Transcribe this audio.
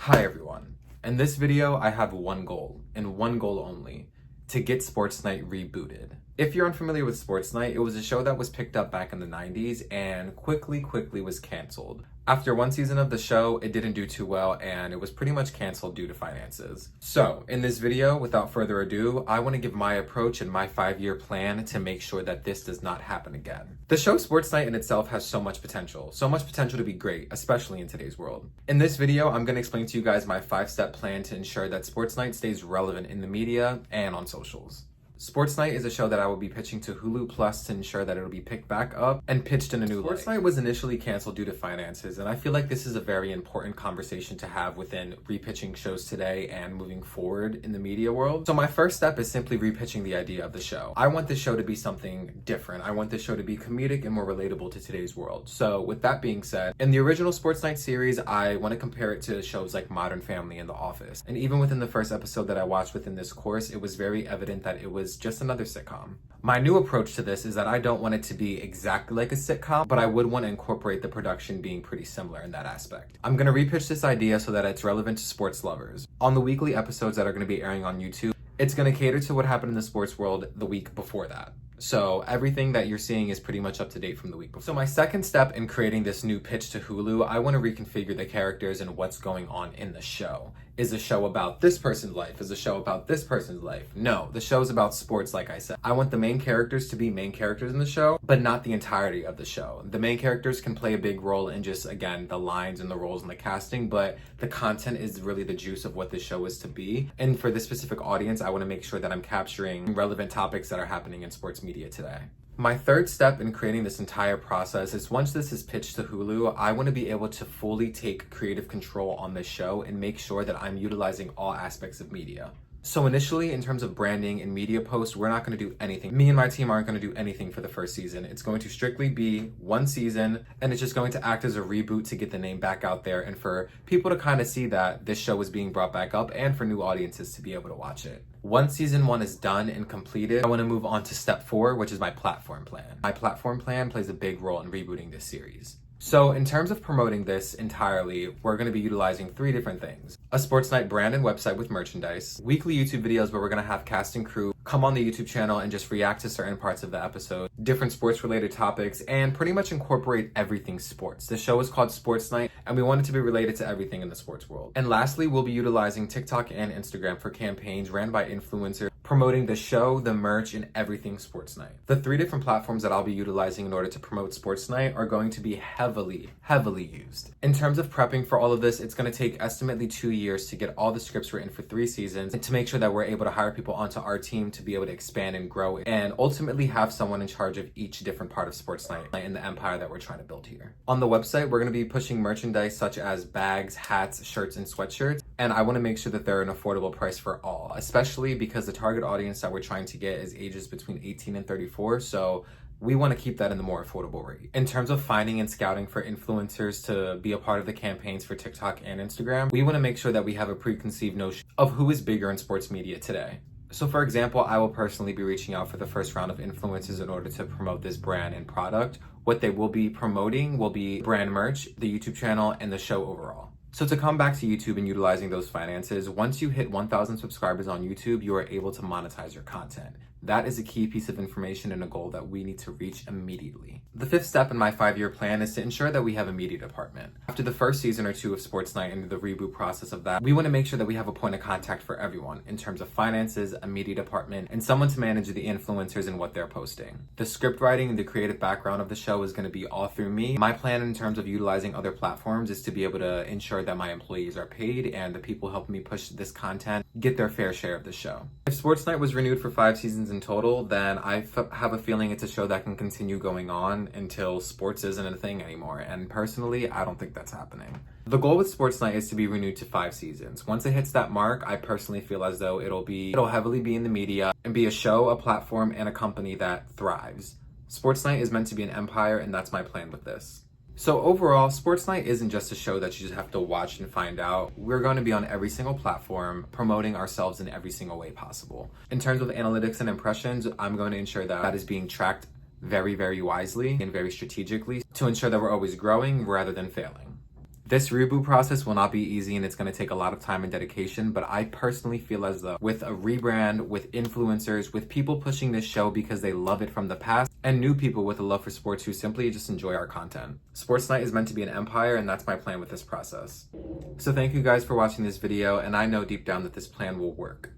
Hi everyone. In this video, I have one goal, and one goal only, to get Sports Night rebooted. If you're unfamiliar with Sports Night, it was a show that was picked up back in the 90s and quickly was canceled. After one season of the show, it didn't do too well and it was pretty much canceled due to finances. So, in this video, without further ado, I want to give my approach and my 5-year plan to make sure that this does not happen again. The show Sports Night in itself has so much potential to be great, especially in today's world. In this video, I'm going to explain to you guys my 5-step plan to ensure that Sports Night stays relevant in the media and on socials. Sports Night is a show that I will be pitching to Hulu Plus to ensure that it'll be picked back up and pitched in a new light. Sports Night was initially canceled due to finances, and I feel like this is a very important conversation to have within repitching shows today and moving forward in the media world. So my first step is simply repitching the idea of the show. I want this show to be something different. I want this show to be comedic and more relatable to today's world. So with that being said, in the original Sports Night series, I want to compare it to shows like Modern Family and The Office. And even within the first episode that I watched within this course, it was very evident that it was just another sitcom. My new approach to this is that I don't want it to be exactly like a sitcom, but I would want to incorporate the production being pretty similar in that aspect. I'm going to repitch this idea so that it's relevant to sports lovers. On the weekly episodes that are going to be airing on YouTube, it's going to cater to what happened in the sports world the week before that. So everything that you're seeing is pretty much up to date from the week before. So my second step in creating this new pitch to Hulu, I want to reconfigure the characters and what's going on in the show. Is the show about this person's life? Is the show about this person's life? No, the show's about sports, like I said. I want the main characters to be main characters in the show, but not the entirety of the show. The main characters can play a big role in just, again, the lines and the roles and the casting, but the content is really the juice of what the show is to be. And for this specific audience, I want to make sure that I'm capturing relevant topics that are happening in sports media today. My third step in creating this entire process is once this is pitched to Hulu, I want to be able to fully take creative control on this show and make sure that I'm utilizing all aspects of media. So initially, in terms of branding and media posts, we're not going to do anything. Me and my team aren't going to do anything for the first season. It's going to strictly be one season, and it's just going to act as a reboot to get the name back out there and for people to kind of see that this show is being brought back up and for new audiences to be able to watch it. Once season 1 is done and completed, I want to move on to step 4, which is my platform plan. My platform plan plays a big role in rebooting this series. So in terms of promoting this entirely, we're going to be utilizing 3 different things. A Sports Night brand and website with merchandise, weekly YouTube videos where we're going to have cast and crew come on the YouTube channel and just react to certain parts of the episode, different sports related topics, and pretty much incorporate everything sports. The show is called Sports Night and we want it to be related to everything in the sports world. And lastly, we'll be utilizing TikTok and Instagram for campaigns ran by influencers promoting the show, the merch, and everything Sports Night. The 3 different platforms that I'll be utilizing in order to promote Sports Night are going to be heavily used. In terms of prepping for all of this, it's going to take estimately 2 years to get all the scripts written for 3 seasons and to make sure that we're able to hire people onto our team to be able to expand and grow and ultimately have someone in charge of each different part of Sports Night in the empire that we're trying to build here. On the website, we're going to be pushing merchandise such as bags, hats, shirts, and sweatshirts, and I want to make sure that they're an affordable price for all, especially because the target audience that we're trying to get is ages between 18 and 34, so we want to keep that in the more affordable rate. In terms of finding and scouting for influencers to be a part of the campaigns for TikTok and Instagram, we want to make sure that we have a preconceived notion of who is bigger in sports media today. So for example, I will personally be reaching out for the first round of influencers in order to promote this brand and product. What they will be promoting will be brand merch, the YouTube channel, and the show overall. So to come back to YouTube and utilizing those finances, once you hit 1,000 subscribers on YouTube, you are able to monetize your content. That is a key piece of information and a goal that we need to reach immediately. The 5th step in my 5-year plan is to ensure that we have a media department. After the first season or 2 of Sports Night and the reboot process of that, we want to make sure that we have a point of contact for everyone in terms of finances, a media department, and someone to manage the influencers and what they're posting. The script writing and the creative background of the show is going to be all through me. My plan in terms of utilizing other platforms is to be able to ensure that my employees are paid and the people helping me push this content get their fair share of the show. If Sports Night was renewed for 5 seasons in total, then I have a feeling it's a show that can continue going on until sports isn't a thing anymore. And personally, I don't think that's happening. The goal with Sports Night is to be renewed to 5 seasons. Once it hits that mark, I personally feel as though it'll heavily be in the media and be a show, a platform, and a company that thrives. Sports Night is meant to be an empire, and that's my plan with this. So overall, Sports Night isn't just a show that you just have to watch and find out. We're going to be on every single platform, promoting ourselves in every single way possible. In terms of analytics and impressions, I'm going to ensure that that is being tracked very wisely and very strategically to ensure that we're always growing rather than failing. This reboot process will not be easy and it's going to take a lot of time and dedication, but I personally feel as though with a rebrand, with influencers, with people pushing this show because they love it from the past, and new people with a love for sports who simply just enjoy our content. Sports Night is meant to be an empire, and that's my plan with this process. So thank you guys for watching this video, and I know deep down that this plan will work.